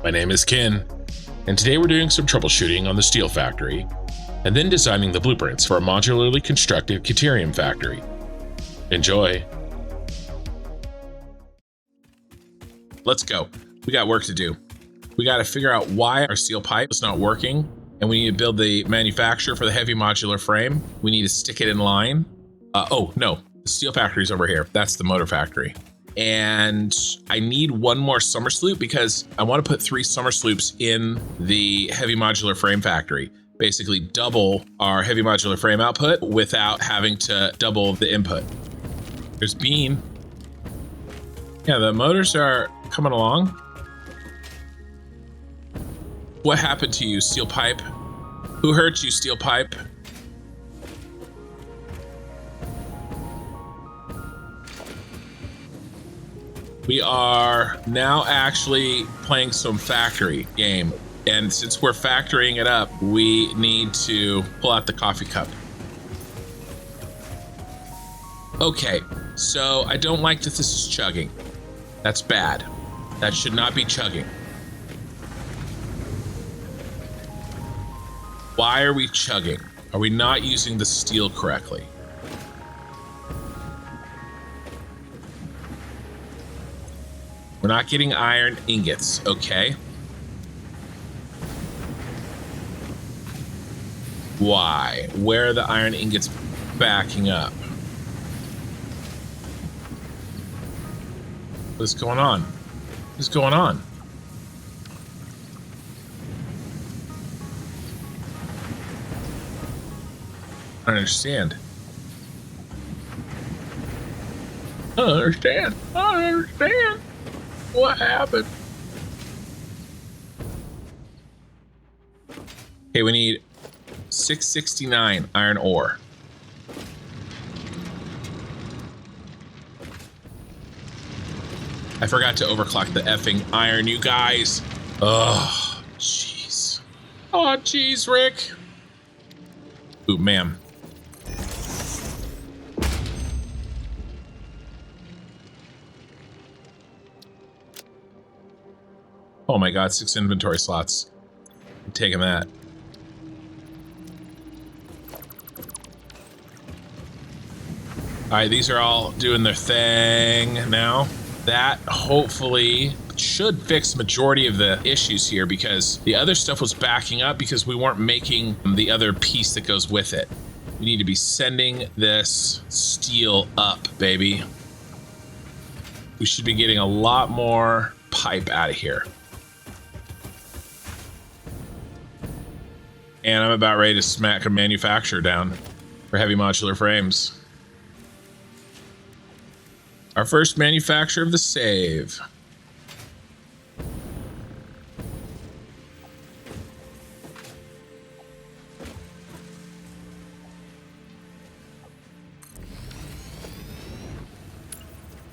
My name is Ken, and today we're doing some troubleshooting on the steel factory, and then designing the blueprints for a modularly constructed Caterium factory. Enjoy! Let's go. We got work to do. We got to figure out why our steel pipe is not working, and we need to build the manufacturer for the heavy modular frame. We need to stick it in line. Oh, no. The steel factory's over here. That's the motor factory. And I need one more summer sloop because I want to put 3 summer sloops in the heavy modular frame factory. Basically double our heavy modular frame output without having to double the input. There's Bean. Yeah, the motors are coming along. What happened to you, steel pipe? Who hurt you, steel pipe? We are now actually playing some factory game. And since we're factoring it up, we need to pull out the coffee cup. Okay, so I don't like that this is chugging. That's bad. That should not be chugging. Why are we chugging? Are we not using the steel correctly? We're not getting iron ingots, okay? Why? Where are the iron ingots backing up? What's going on? What's going on? I don't understand. I don't understand. I don't understand. What happened? Okay, we need 669 iron ore. I forgot to overclock the effing iron, you guys. Oh, jeez. Oh, jeez, Rick. Ooh, ma'am. Oh my god, 6 inventory slots. I'm taking that. Alright, these are all doing their thing now. That hopefully should fix majority of the issues here because the other stuff was backing up because we weren't making the other piece that goes with it. We need to be sending this steel up, baby. We should be getting a lot more pipe out of here. And I'm about ready to smack a manufacturer down for heavy modular frames. Our first manufacturer of the save.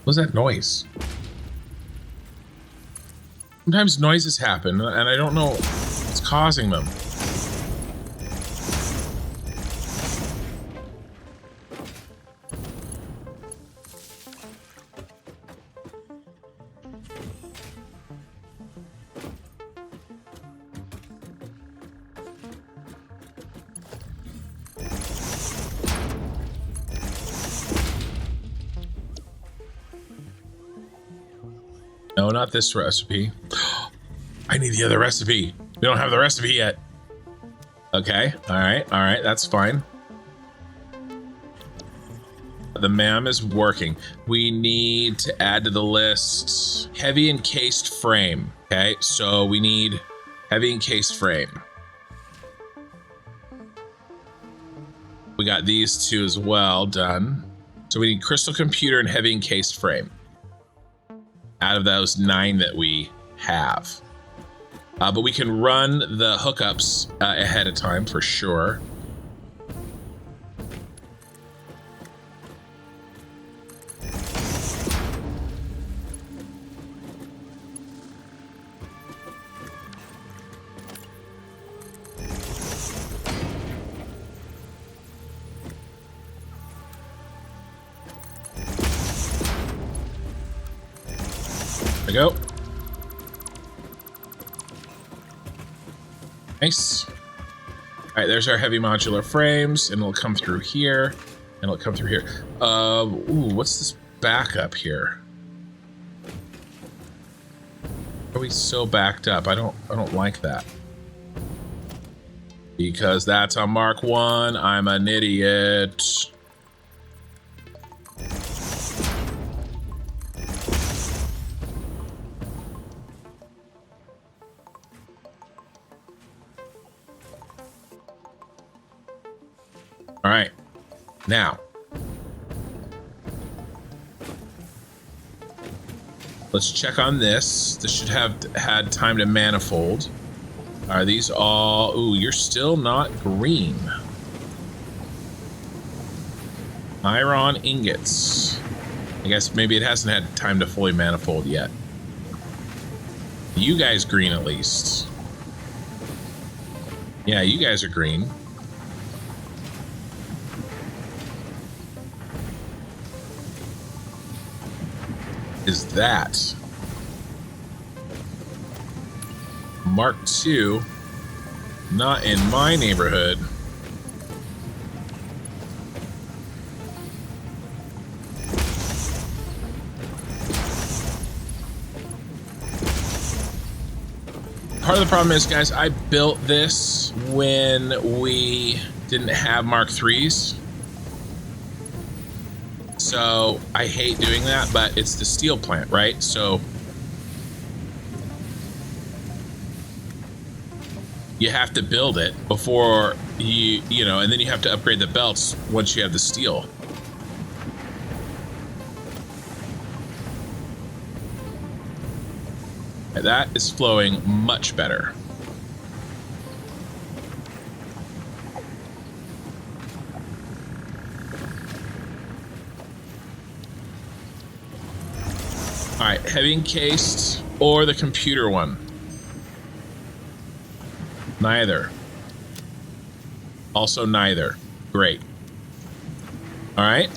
What's that noise? Sometimes noises happen, and I don't know what's causing them. No, not this recipe. I need the other recipe. We don't have the recipe yet. Okay, all right, that's fine. The MAM is working. We need to add to the list heavy encased frame. Okay, so we need heavy encased frame. We got these 2 as well done. So we need crystal computer and heavy encased frame. Out of those 9 that we have. But we can run the hookups ahead of time for sure. There we go. Nice. All right, there's our heavy modular frames, and it'll come through here, and it'll come through here. Ooh, what's this backup here? Why are we so backed up? I don't like that. Because that's a Mark 1. I'm an idiot. All right, now let's check on this. This should have had time to manifold. Are these all... Ooh, you're still not green. Iron ingots. I guess maybe it hasn't had time to fully manifold yet. You guys green at least. Yeah, you guys are green. Is that Mark II? Not in my neighborhood. Part of the problem is, guys, I built this when we didn't have Mark IIIs. So I hate doing that, but it's the steel plant, right? So you have to build it before you know, and then you have to upgrade the belts once you have the steel. That is flowing much better. All right, heavy encased or the computer one? Neither. Also neither. Great. All right.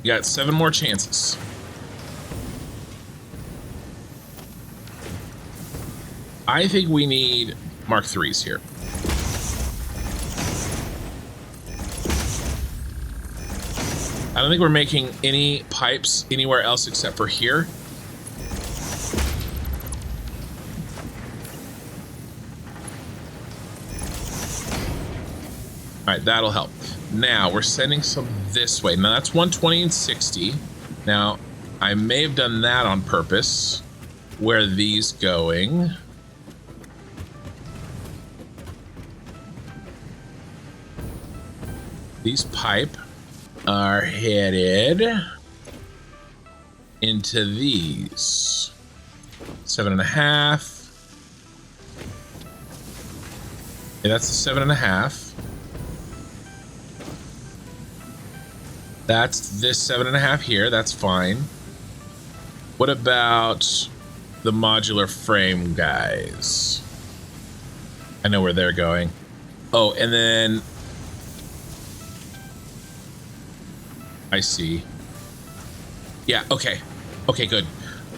You got 7 more chances. I think we need Mark IIIs here. I don't think we're making any pipes anywhere else except for here. All right, that'll help. Now we're sending some this way. Now that's 120 and 60. Now I may have done that on purpose. Where are these going? These pipe are headed into these 7.5. Okay, that's the 7.5. That's this 7.5 here. That's fine. What about the modular frame guys? I know where they're going. Oh, and then I see. Yeah, okay. Okay, good.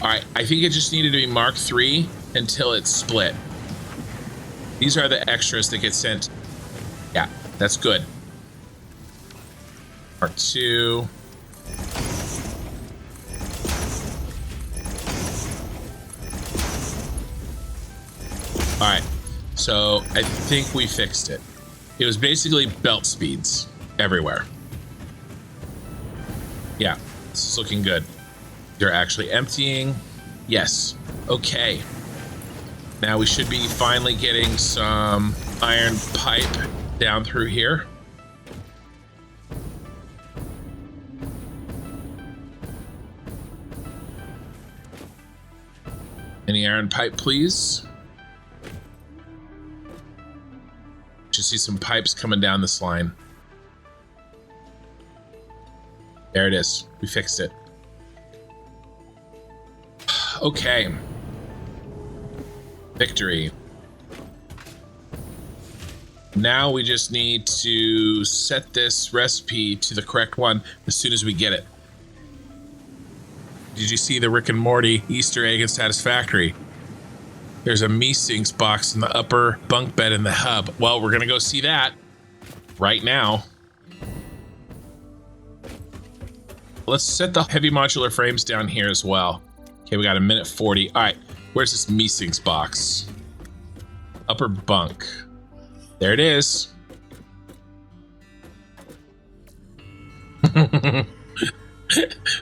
All right, I think it just needed to be Mark III until it's split. These are the extras that get sent. Yeah, that's good. Mark II. All right, so I think we fixed it. It was basically belt speeds everywhere. Yeah, this is looking good. They're actually emptying. Yes. Okay. Now we should be finally getting some iron pipe down through here. Any iron pipe, please? Should see some pipes coming down this line. There it is. We fixed it. Okay. Victory. Now we just need to set this recipe to the correct one as soon as we get it. Did you see the Rick and Morty Easter egg in Satisfactory? There's a me-sinks box in the upper bunk bed in the hub. Well, we're gonna go see that right now. Let's set the heavy modular frames down here as well. Okay, we got a minute 40. All right, where's this me-sinks box? Upper bunk. There it is.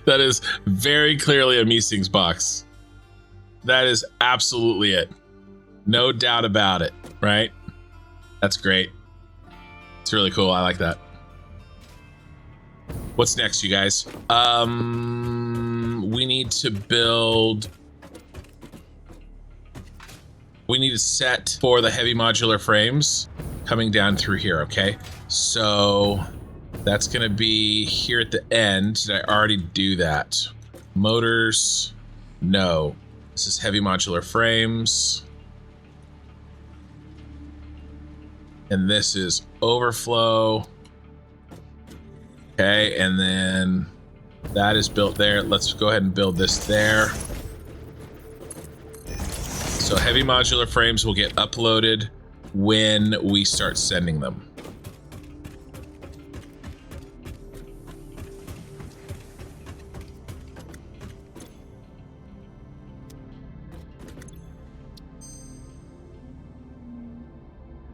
That is very clearly a me-sinks box. That is absolutely it. No doubt about it, right? That's great. It's really cool. I like that. What's next, you guys? We need to build... We need a set for the heavy modular frames coming down through here, okay? So that's gonna be here at the end. Did I already do that? Motors, no. This is heavy modular frames. And this is overflow. Okay, and then that is built there. Let's go ahead and build this there. So heavy modular frames will get uploaded when we start sending them.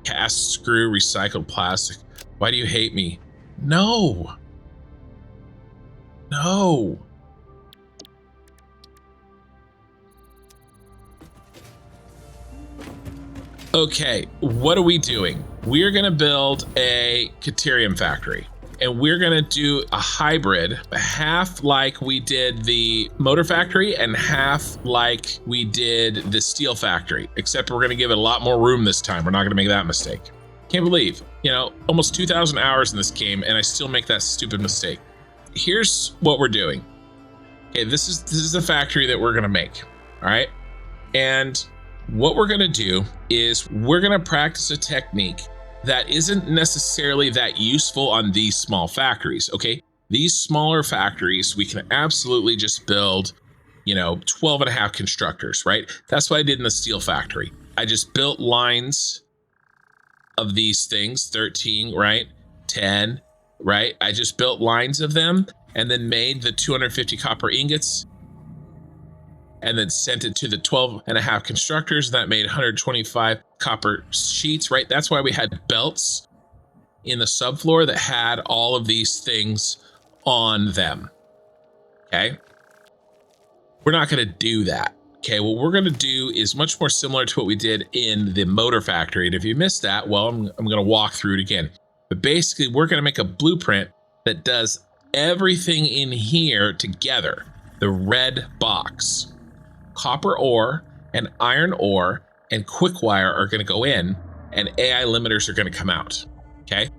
Cast screw recycled plastic. Why do you hate me? No. No. Okay, what are we doing? We're gonna build a Caterium factory, and we're gonna do a hybrid, half like we did the motor factory and half like we did the steel factory, except we're gonna give it a lot more room this time. We're not gonna make that mistake. Can't believe, you know, almost 2,000 hours in this game and I still make that stupid mistake. Here's what we're doing. Okay, this is the factory that we're gonna make, all right? And what we're gonna do is we're gonna practice a technique that isn't necessarily that useful on these small factories, okay? These smaller factories, we can absolutely just build, you know, 12 and a half constructors, right? That's what I did in the steel factory. I just built lines of these things, 13, right? 10, right? I just built lines of them and then made the 250 copper ingots and then sent it to the 12 and a half constructors. That made 125 copper sheets, right? That's why we had belts in the subfloor that had all of these things on them, okay? We're not gonna do that, okay? What we're gonna do is much more similar to what we did in the motor factory. And if you missed that, well, I'm gonna walk through it again. But basically, we're gonna make a blueprint that does everything in here together. The red box. Copper ore and iron ore and quick wire are going to go in and AI limiters are going to come out, okay?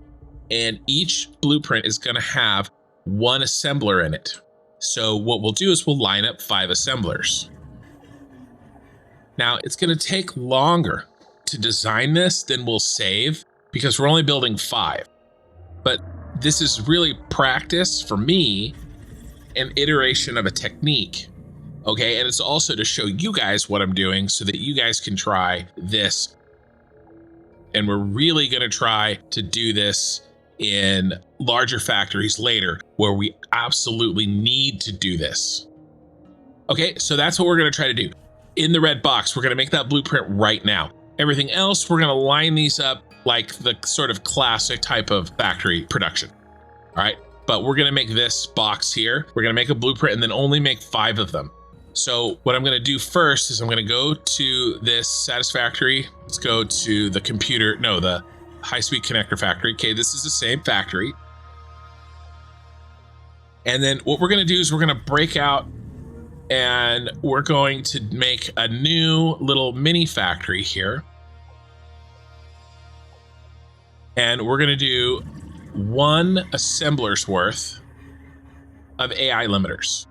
And each blueprint is going to have one assembler in it. So what we'll do is we'll line up 5 assemblers. Now it's going to take longer to design this than we'll save because we're only building 5. But this is really practice for me, an iteration of a technique. Okay, and it's also to show you guys what I'm doing so that you guys can try this. And we're really gonna try to do this in larger factories later where we absolutely need to do this. Okay, so that's what we're gonna try to do. In the red box, we're gonna make that blueprint right now. Everything else, we're gonna line these up like the sort of classic type of factory production, all right? But we're gonna make this box here. We're gonna make a blueprint and then only make 5 of them. So what I'm gonna do first is I'm gonna go to this Satisfactory. Let's go to the computer, no, the high-speed connector factory. Okay, this is the same factory. And then what we're gonna do is we're gonna break out and we're going to make a new little mini factory here. And we're gonna do 1 assembler's worth of AI limiters,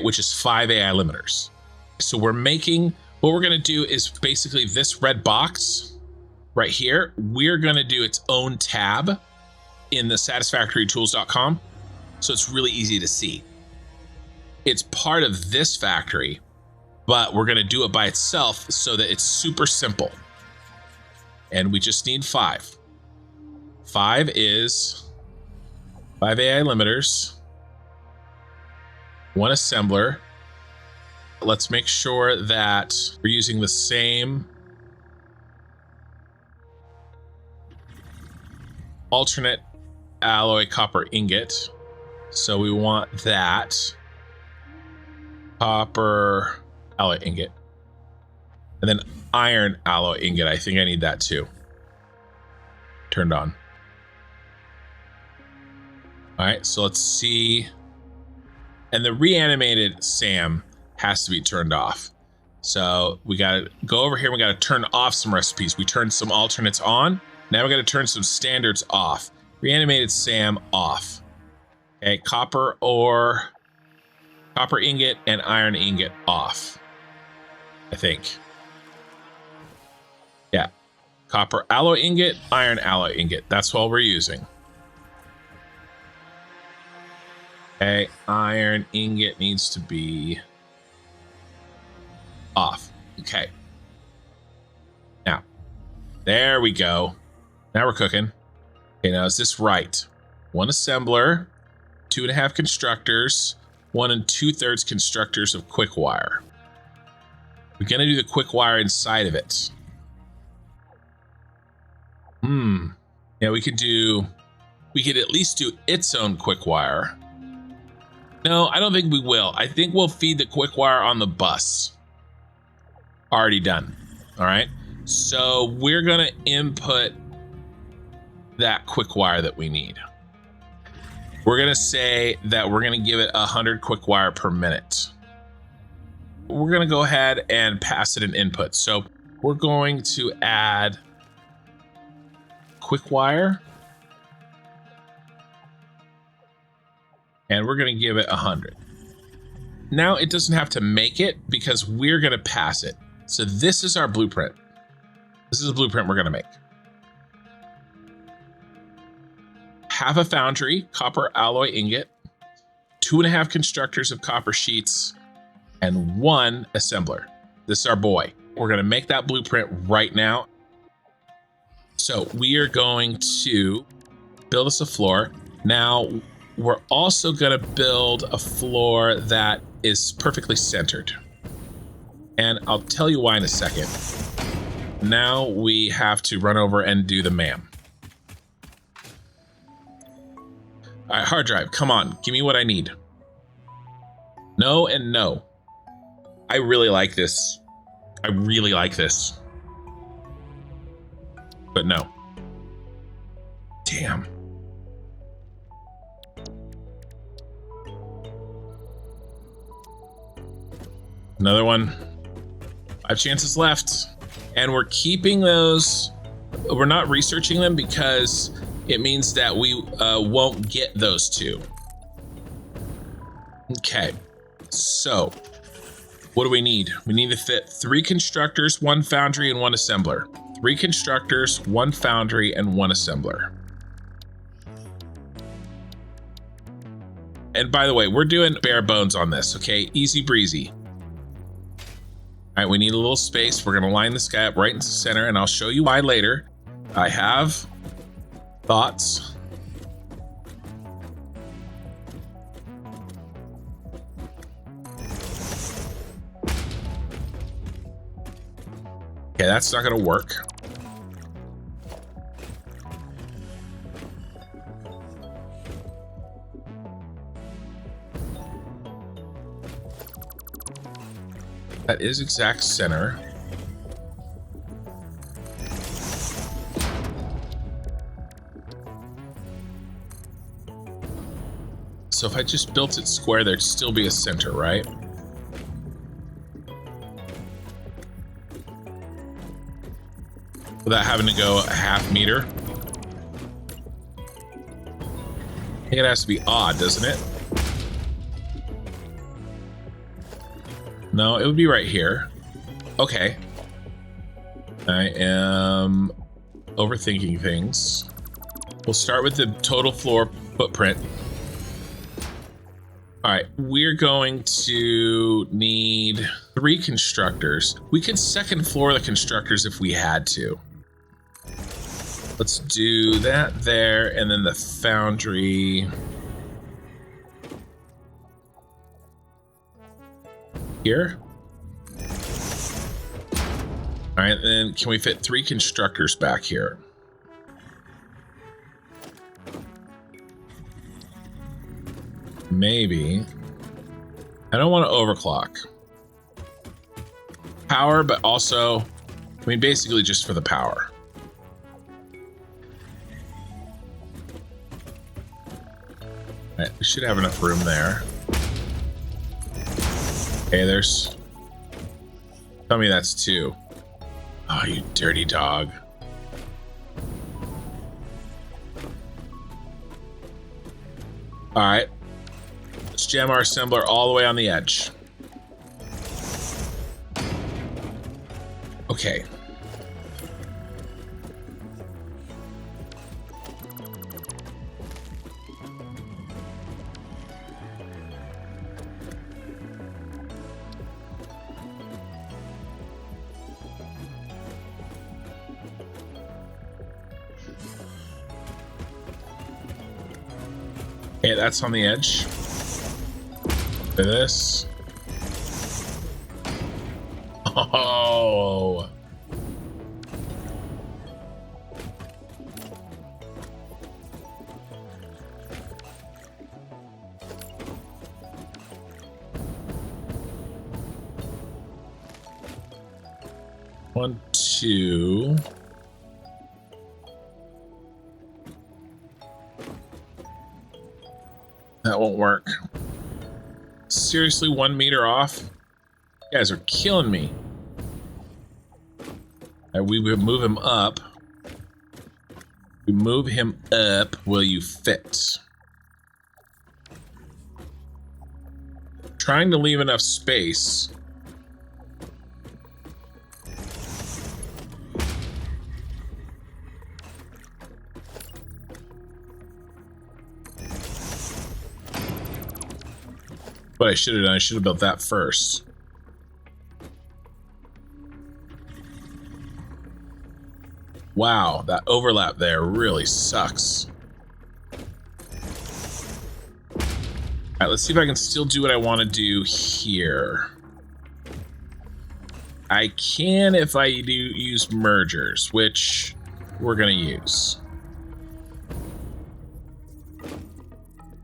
which is 5 AI limiters. So we're making, what we're gonna do is basically this red box right here, we're gonna do its own tab in the satisfactorytools.com. So it's really easy to see. It's part of this factory, but we're going to do it by itself so that it's super simple. And we just need 5. 5 is 5 AI limiters, 1 assembler. Let's make sure that we're using the same alternate alloy copper ingot. So we want that copper alloy ingot. And then iron alloy ingot. I think I need that too. Turned on. All right, so let's see. And the reanimated SAM has to be turned off. So we got to go over here. We got to turn off some recipes. We turned some alternates on. Now we got to turn some standards off. Reanimated SAM off. Okay, copper ore, copper ingot, and iron ingot off. I think. Yeah. Copper alloy ingot, iron alloy ingot. That's what we're using. Okay, iron ingot needs to be off. Okay. Now, there we go. Now we're cooking. Okay, now is this right? 1 assembler, 2.5 constructors, 1 2/3 constructors of quick wire. We're gonna do the quick wire inside of it. Yeah, we could at least do its own quick wire. No, I don't think we will. I think we'll feed the quick wire on the bus. Already done. All right. So we're gonna input that quick wire that we need. We're gonna say that we're gonna give it 100 quick wire per minute. We're gonna go ahead and pass it an input. So we're going to add quick wire, and we're gonna give it 100. Now it doesn't have to make it because we're gonna pass it. So this is our blueprint. This is a blueprint we're gonna make. Half a foundry, copper alloy ingot, 2.5 constructors of copper sheets, and 1 assembler. This is our boy. We're gonna make that blueprint right now. So we are going to build us a floor. Now we're also gonna build a floor that is perfectly centered. And I'll tell you why in a second. Now we have to run over and do the MAM. All right, hard drive, come on, give me what I need. No and no. I really like this. I really like this. But no. Damn. Another one. 5 chances left. And we're keeping those. We're not researching them because it means that we won't get those 2. Okay. So, what do we need? We need to fit 3 constructors, 1 foundry, and 1 assembler. 3 constructors, 1 foundry, and 1 assembler. And by the way, we're doing bare bones on this, okay? Easy breezy. All right, we need a little space. We're gonna line this guy up right into the center, and I'll show you why later. I have thoughts. Okay, that's not gonna work. That is exact center. So if I just built it square, there'd still be a center, right? Without having to go a half meter. I think it has to be odd, doesn't it? No, it would be right here. Okay. I am overthinking things. We'll start with the total floor footprint. All right, we're going to need 3 constructors. We could second floor the constructors if we had to. Let's do that there, and then the foundry here. All right, then can we fit 3 constructors back here? Maybe. I don't want to overclock. Power, but also, I mean, basically just for the power. All right, we should have enough room there. Okay, there's... Tell me that's 2. Oh, you dirty dog. All right. Let's jam our assembler all the way on the edge. Okay. Okay, that's on the edge. For this. Oh. One, 2. That won't work. Seriously, 1 meter off? You guys are killing me. We would move him up. We move him up. Will you fit? Trying to leave enough space. What I should have done, I should have built that first. Wow, that overlap there really sucks. All right, let's see if I can still do what I want to do here. I can if I do use mergers, which we're going to use.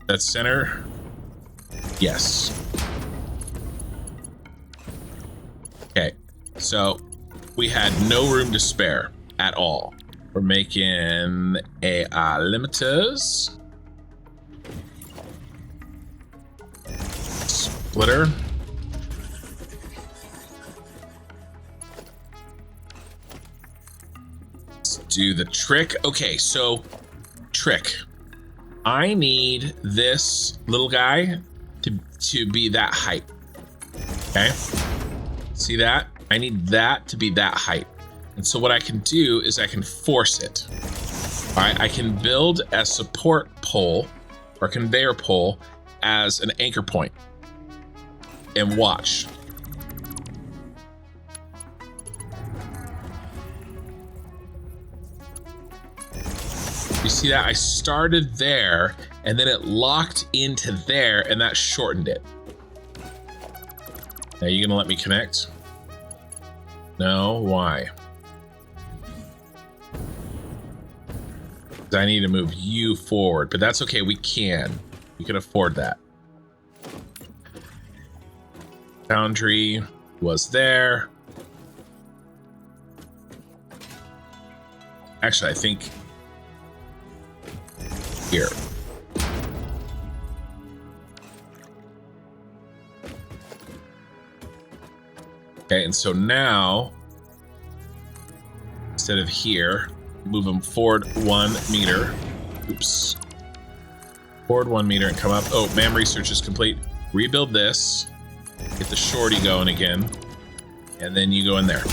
That center. Yes. Okay, so we had no room to spare at all. We're making AI limiters. Splitter. Let's do the trick. Okay, so trick. I need this little guy to be that height. Okay, see that? I need that to be that height. And so what I can do is I can force it. All right, I can build a support pole or conveyor pole as an anchor point. And watch. You see that? I started there and then it locked into there and that shortened it. Now you gonna let me connect? No, why? I need to move you forward, but that's okay, we can. We can afford that. Foundry was there. Actually, I think here. Okay, and so now, instead of here, move them forward 1 meter. Oops. Forward 1 meter and come up. Oh, MAM research is complete. Rebuild this. Get the shorty going again. And then you go in there.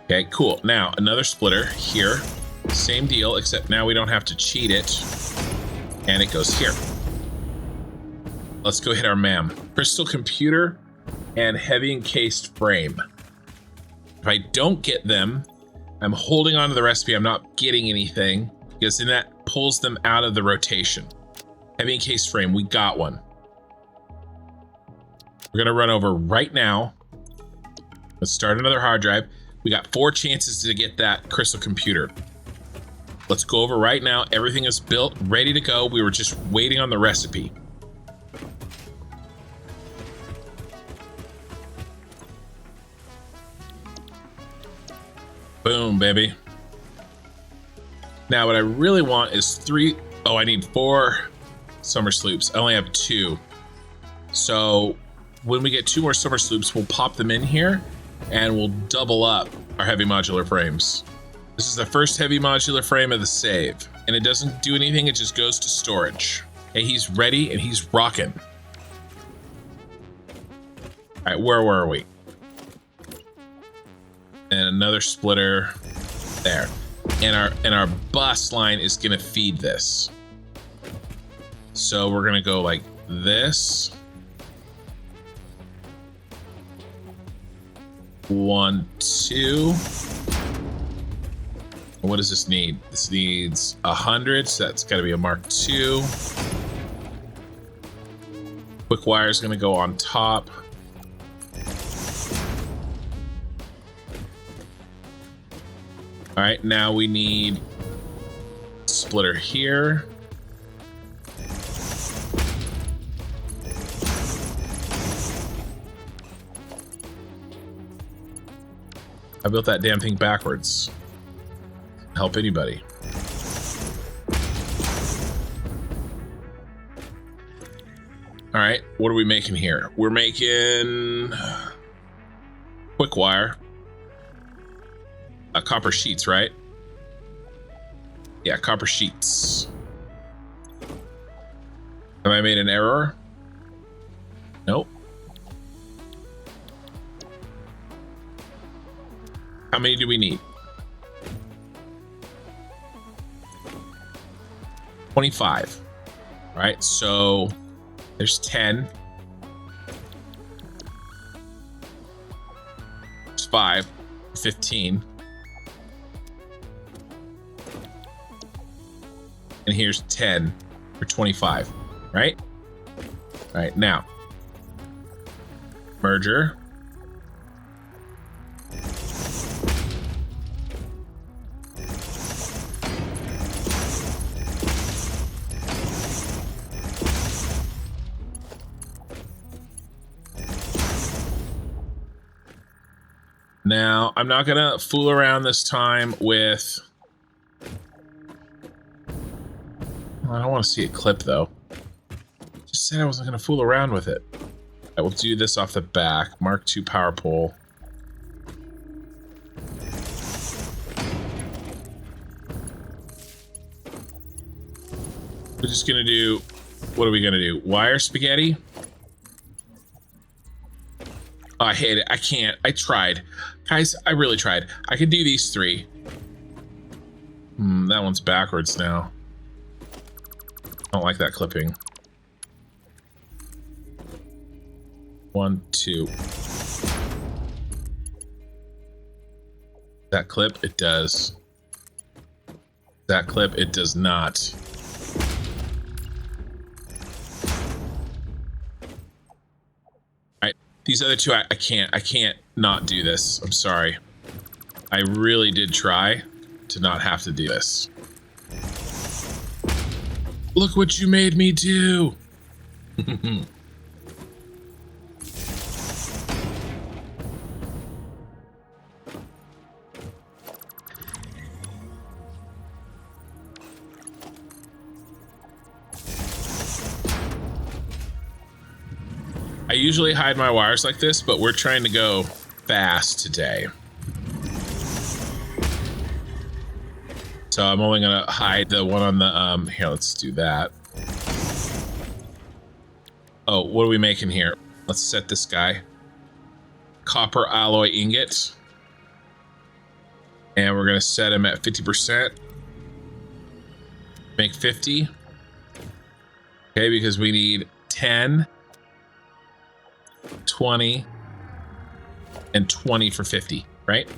Okay, cool. Now, another splitter here. Same deal, except now we don't have to cheat it. And it goes here. Let's go hit our MAM. Crystal computer and heavy encased frame. If I don't get them, I'm holding on to the recipe. I'm not getting anything because then that pulls them out of the rotation. Heavy encased frame, we got one. We're gonna run over right now. Let's start another hard drive. We got 4 chances to get that crystal computer. Let's go over right now. Everything is built, ready to go. We were just waiting on the recipe. Boom, baby. Now what I really want is 3. Oh, I need 4 summer sloops. I only have 2. So when we get 2 more summer sloops, we'll pop them in here and we'll double up our heavy modular frames. This is the first heavy modular frame of the save, and it doesn't do anything. It just goes to storage. Okay, he's ready and he's rocking. All right, where were we? And another splitter there. And our bus line is gonna feed this. So we're gonna go like this. 1, 2. What does this need? This needs 100, so that's gotta be a Mark II. Quick wire is gonna go on top. All right, now we need splitter here. I built that damn thing backwards. Help anybody. All right, what are we making here? We're making quick wire. Copper sheets, right? Yeah, copper sheets. Have I made an error? Nope. How many do we need? 25. All right, so there's 10. There's 5, 15. And here's 10 for 25, right? All right, now merger. Now, I'm not gonna fool around this time with... I don't want to see a clip though. Just said I wasn't gonna fool around with it. I will do this off the back. Mark II power pole. We're just gonna do... What are we gonna do? Wire spaghetti? Oh, I hate it. I can't. I tried. Guys, I really tried. I can do these 3. That one's backwards now. I don't like that clipping. 1, 2. That clip? It does. That clip? It does not. These other 2, I can't not do this. I'm sorry. I really did try to not have to do this. Look what you made me do. I usually hide my wires like this, but we're trying to go fast today. So I'm only gonna hide the one on the, here, let's do that. Oh, what are we making here? Let's set this guy. Copper alloy ingot. And we're gonna set him at 50%. Make 50. Okay, because we need 10, 20, and 20 for 50, right?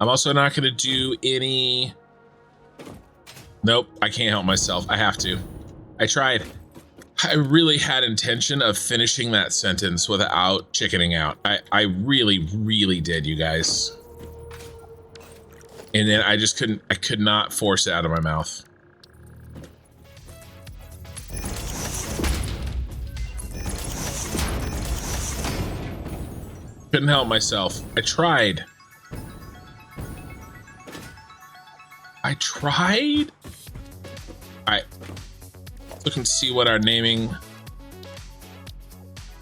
I'm also not going to do any... Nope, I can't help myself. I have to. I tried. I really had intention of finishing that sentence without chickening out. I really, really did, you guys. And then I just couldn't, I could not force it out of my mouth. Couldn't help myself. I tried. Alright. Let's look and see what our naming.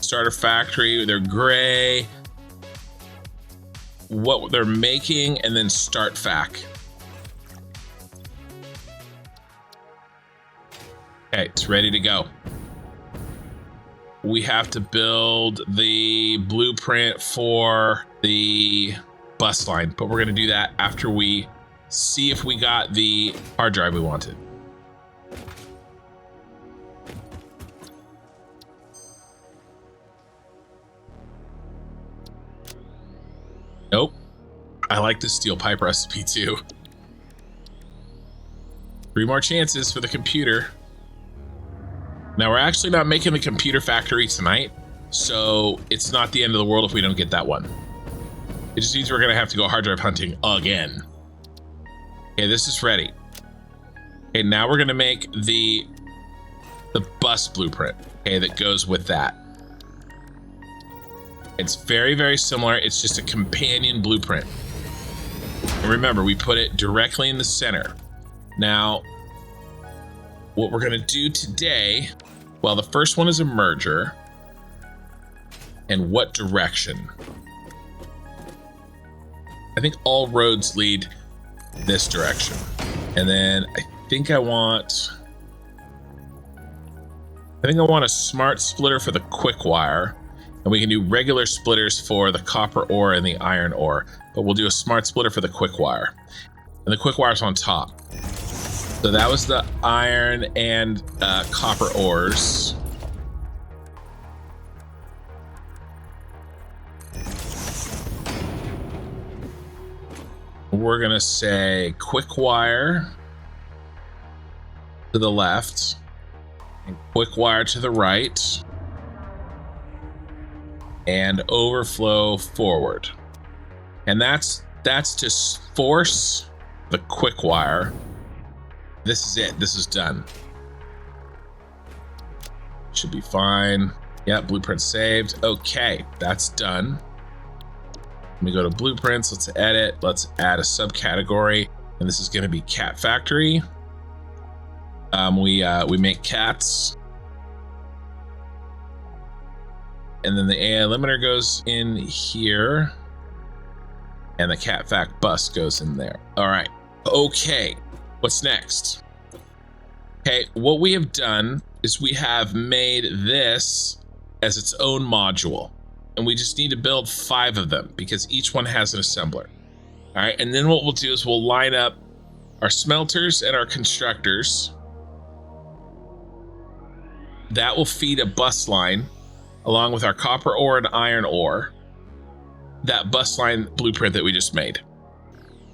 Starter factory, they're gray. What they're making, and then start fac. Okay, it's ready to go. We have to build the blueprint for the bus line, but we're gonna do that after we see if we got the hard drive we wanted. Nope. I like the steel pipe recipe too. 3 more chances for the computer. Now we're actually not making the computer factory tonight, so it's not the end of the world if we don't get that one. It just means we're gonna have to go hard drive hunting again. Okay, this is ready. Okay, now we're gonna make the bus blueprint, okay, that goes with that. It's very, very similar. It's just a companion blueprint. And remember, we put it directly in the center. Now, what we're gonna do today, well, the first one is a merger. And what direction? I think all roads lead this direction. And then I think I want a smart splitter for the quick wire. And we can do regular splitters for the copper ore and the iron ore, but we'll do a smart splitter for the quick wire. And the quick wire's on top. So that was the iron and copper ores. We're gonna say quick wire to the left and quick wire to the right. And overflow forward. And that's to force the quick wire. This is it. This is done. Should be fine. Yeah, blueprint saved. Okay, that's done. Let me go to blueprints. Let's edit. Let's add a subcategory. And this is going to be cat factory. We make cats. And then the AI limiter goes in here. And the cat fact bus goes in there. All right. Okay. What's next? Okay. What we have done is we have made this as its own module. And we just need to build 5 of them because each one has an assembler. All right. And then what we'll do is we'll line up our smelters and our constructors. That will feed a bus line along with our copper ore and iron ore, that bus line blueprint that we just made.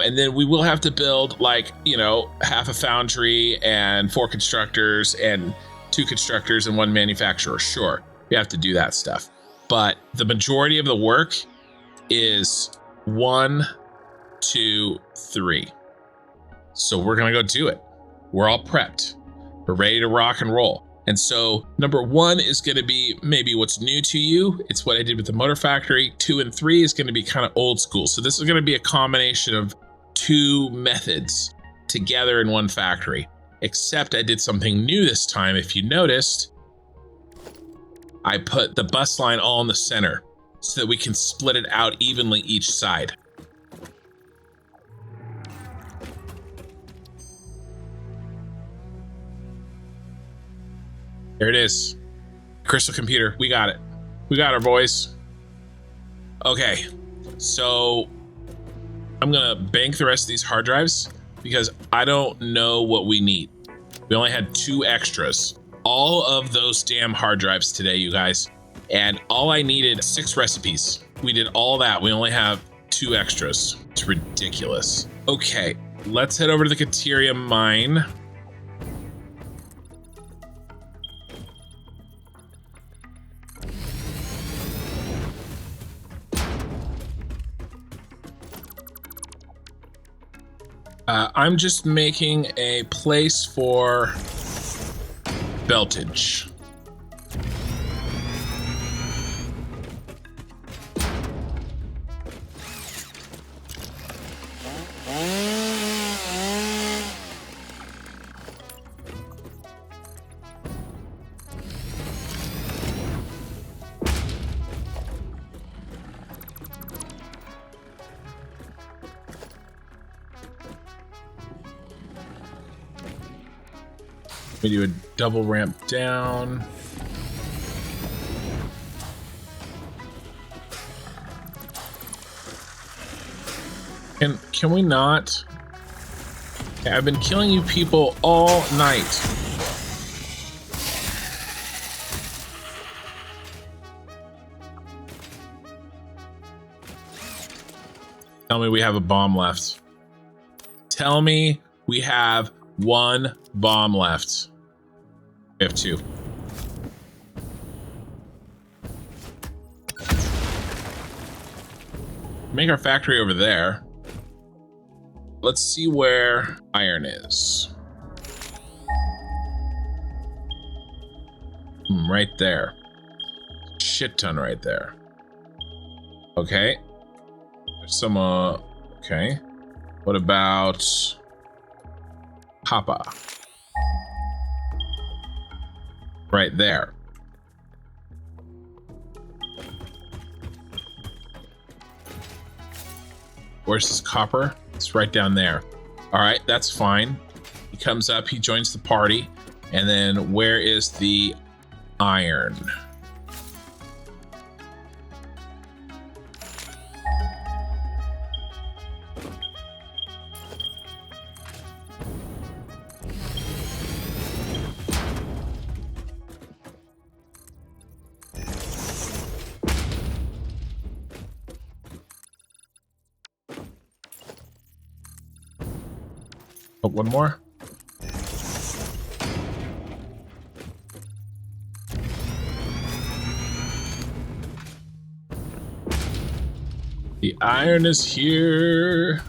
And then we will have to build, like, you know, half a foundry and 4 constructors and 2 constructors and 1 manufacturer. Sure, we have to do that stuff. But the majority of the work is 1, 2, 3. So we're gonna go do it. We're all prepped. We're ready to rock and roll. And so number 1 is going to be maybe what's new to you. It's what I did with the motor factory. 2 and 3 is going to be kind of old school. So this is going to be a combination of 2 methods together in 1 factory. Except I did something new this time. If you noticed, I put the bus line all in the center so that we can split it out evenly each side. There it is. Crystal computer, we got it. We got our boys. Okay, so I'm gonna bank the rest of these hard drives because I don't know what we need. We only had 2 extras. all of those damn hard drives today, you guys. And all I needed 6 recipes. We did all that. We only have 2 extras. It's ridiculous. Okay, let's head over to the Caterium mine. I'm just making a place for beltage. We do a double ramp down. Can we not? Okay, I've been killing you people all night. Tell me we have a bomb left. Tell me we have 1 bomb left. We have 2. Make our factory over there. Let's see where iron is. Right there. Shit ton right there. Okay. There's some, okay. What about Papa? Right there. Where's this copper? It's right down there. All right, that's fine. He comes up, he joins the party. And then where is the iron? Oh, 1 more. The iron is here.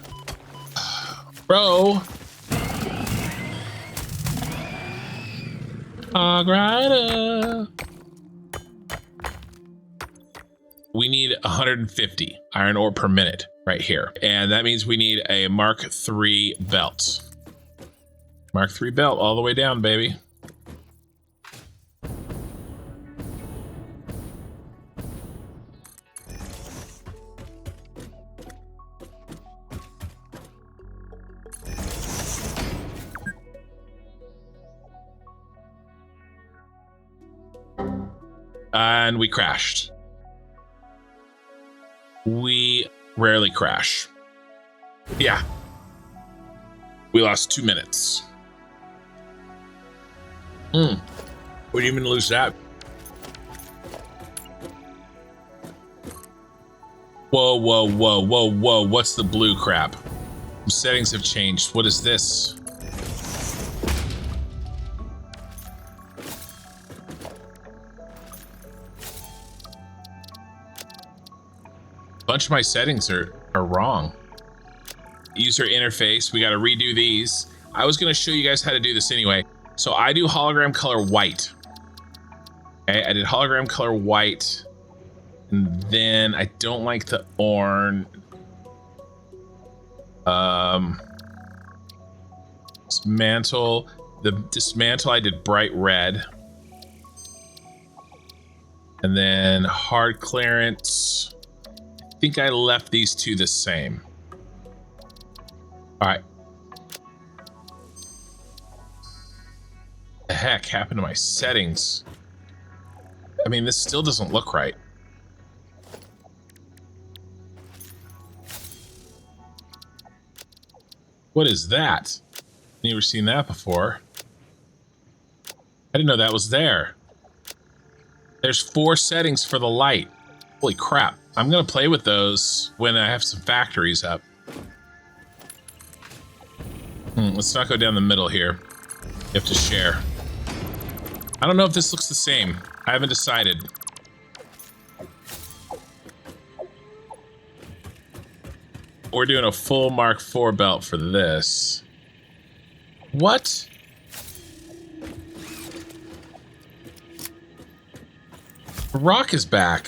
Bro. Rider. We need 150 iron ore per minute right here. And that means we need a Mark III belt. Mark III belt all the way down, baby. And we crashed. We rarely crash. Yeah. We lost 2 minutes. We didn't even lose that. Whoa, whoa, whoa, whoa, whoa. What's the blue crap? Settings have changed. What is this? A bunch of my settings are wrong. User interface. We got to redo these. I was going to show you guys how to do this anyway. So I do hologram color white. Okay, I did hologram color white. And then I don't like the orange. Dismantle. The dismantle I did bright red. And then hard clearance. I think I left these 2 the same. All right. The heck happened to my settings? I mean, this still doesn't look right. What is that? Never seen that before. I didn't know that was there. There's 4 settings for the light. Holy crap. I'm going to play with those when I have some factories up. Let's not go down the middle here. You have to share. I don't know if this looks the same. I haven't decided. We're doing a full Mark IV belt for this. What? The rock is back.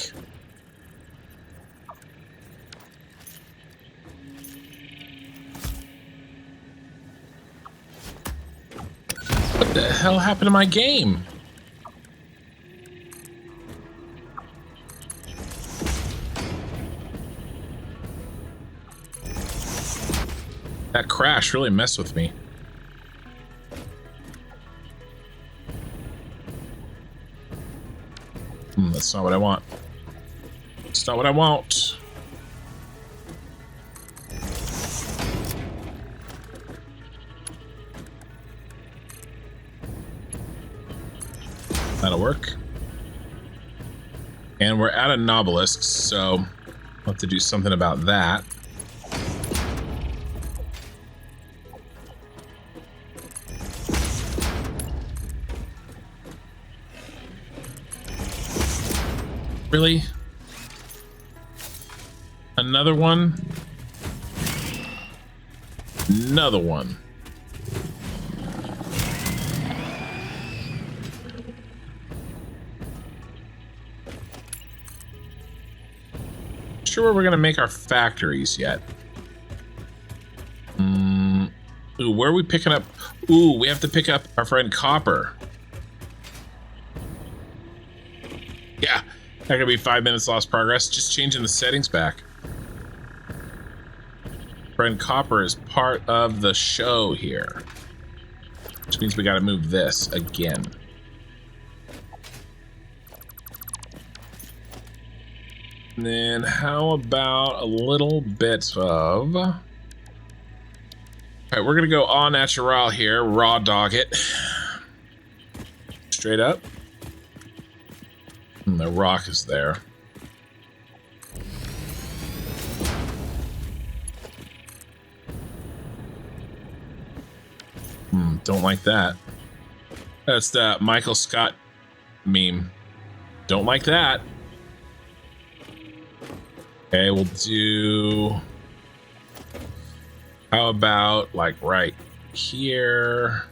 What the hell happened to my game? That crash really messed with me. That's not what I want. It's not what I want. That'll work. And we're out of nobelisks, so we'll have to do something about that. Really? Another one? Another one. Sure where we're gonna make our factories yet. Ooh, where are we picking up? Ooh, we have to pick up our friend Copper. Yeah. That could be 5 minutes lost progress. Just changing the settings back. Friend Copper is part of the show here. Which means we gotta move this again. And then how about a little bit of... Alright, we're gonna go au natural here. Raw dog it. Straight up. And the rock is there. Don't like that. That's the Michael Scott meme. Don't like that. Okay, we'll do... How about, like, right here...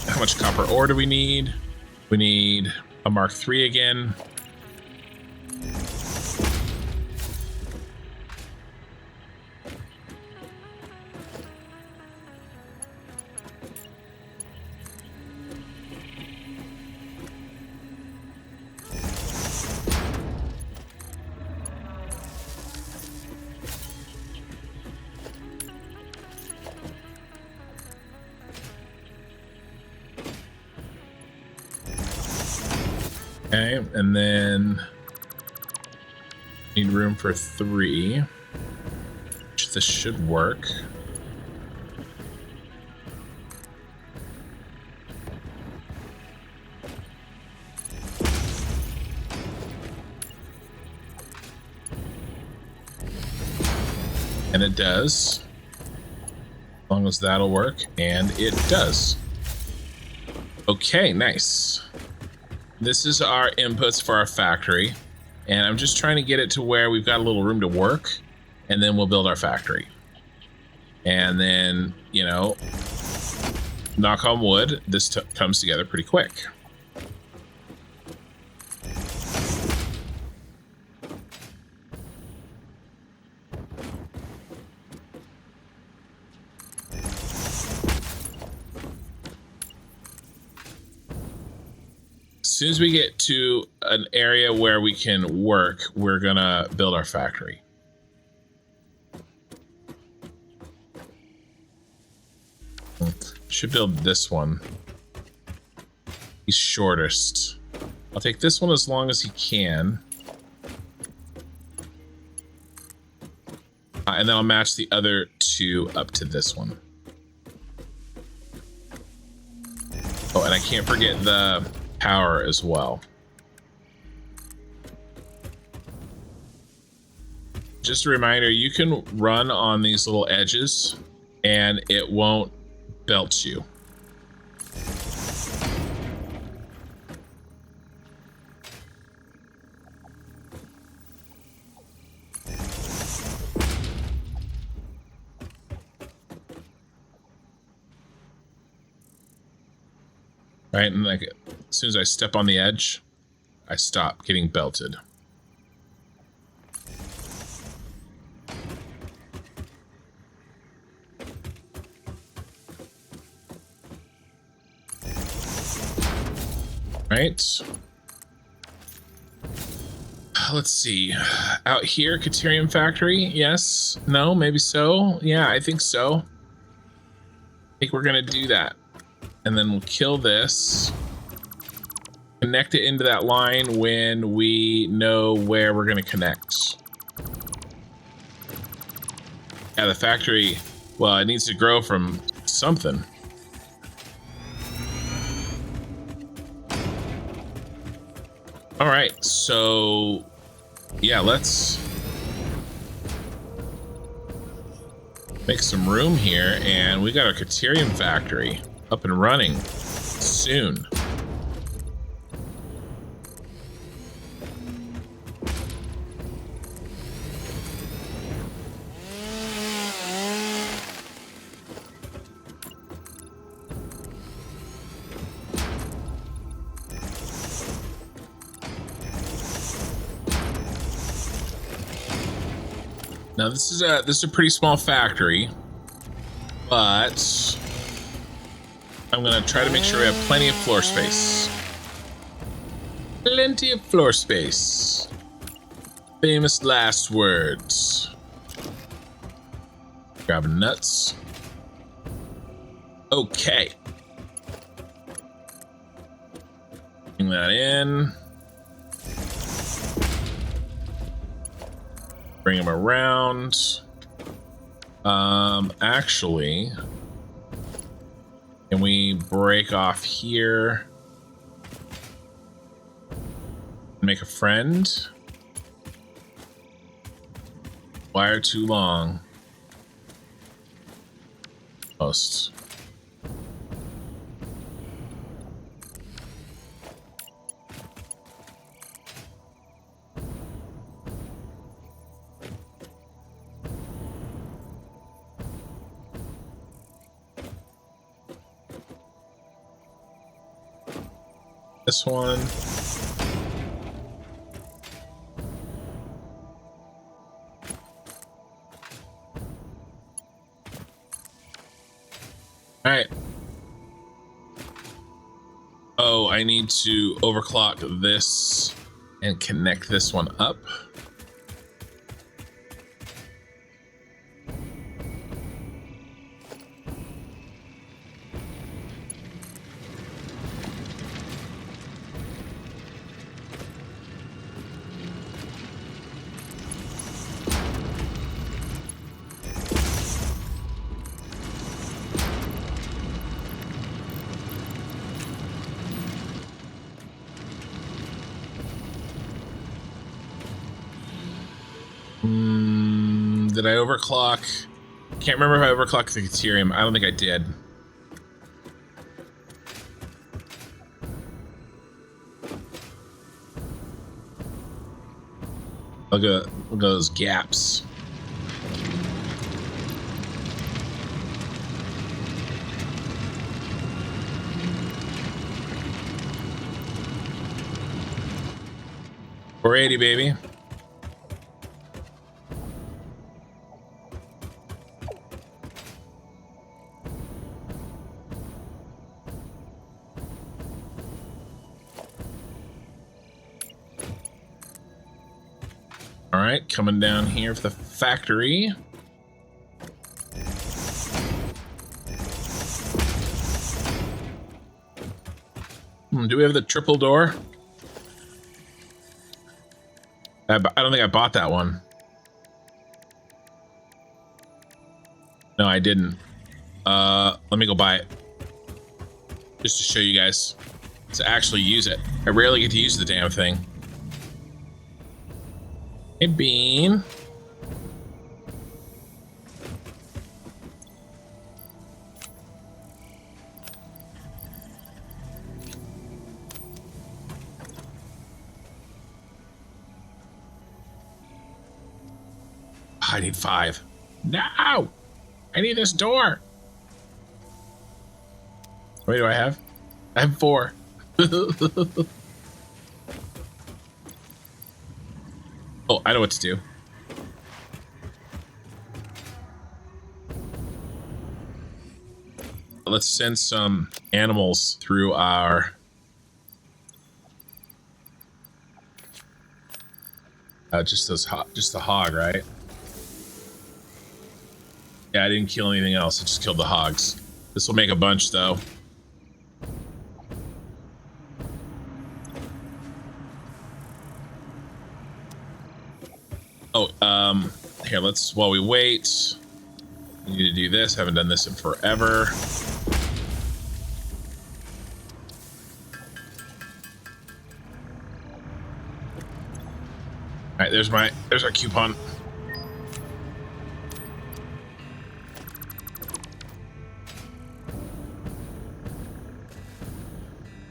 how much copper ore do we need? We need a Mark III again. Okay, and then need room for 3, which this should work. And it does, as long as that'll work, and it does. Okay, nice. This is our inputs for our factory, and I'm just trying to get it to where we've got a little room to work, and then we'll build our factory. And then, you know, knock on wood, this comes together pretty quick. As soon as we get to an area where we can work, we're gonna build our factory. Should build this one. He's shortest. I'll take this one as long as he can. And then I'll match the other two up to this one. Oh, and I can't forget the power as well. Just a reminder, you can run on these little edges and it won't belt you. Right, and like as soon as I step on the edge, I stop getting belted. Right. Let's see. Out here, Caterium factory. Yes. No, maybe so. Yeah, I think so. I think we're gonna do that. And then we'll kill this. Connect it into that line when we know where we're gonna connect. Yeah, the factory, well, it needs to grow from something. All right, so yeah, let's make some room here, and we got our Caterium factory up and running soon. Now this is a pretty small factory, but I'm gonna try to make sure we have plenty of floor space. Plenty of floor space. Famous last words. Grabbing nuts. Okay. Bring that in. Bring him around. Actually, can we break off here? Make a friend? Wire too long. Post. This one. All right. Oh, I need to overclock this and connect this one up. Did I overclock? Can't remember if I overclocked the Caterium. I don't think I did. Look at those gaps. $480, baby. All right, coming down here for the factory. Do we have the triple door? I don't think I bought that one. No, I didn't. Let me go buy it. Just to show you guys. To actually use it. I rarely get to use the damn thing. Hey, Bean. I need 5. No! I need this door. How many do I have? I have 4. Oh, I know what to do. Let's send some animals through our... just the hog, right? Yeah, I didn't kill anything else. I just killed the hogs. This will make a bunch, though. Oh, here, let's, while we wait, we need to do this. Haven't done this in forever. All right, there's our coupon.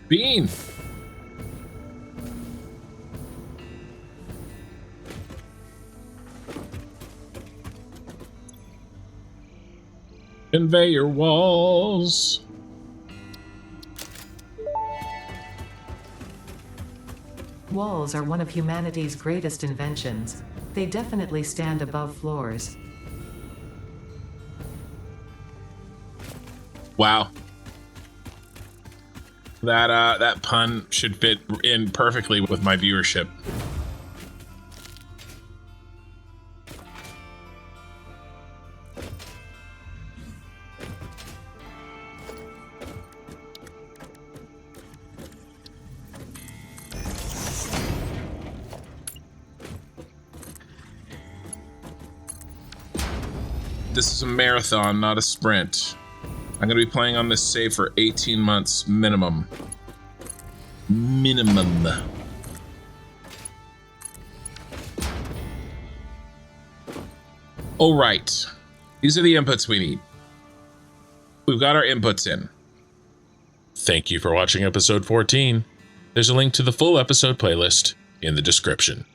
Bean. Conveyor walls. Walls are one of humanity's greatest inventions. They definitely stand above floors. Wow. That pun should fit in perfectly with my viewership. This is a marathon, not a sprint. I'm going to be playing on this save for 18 months minimum. Minimum. All right. These are the inputs we need. We've got our inputs in. Thank you for watching episode 14. There's a link to the full episode playlist in the description.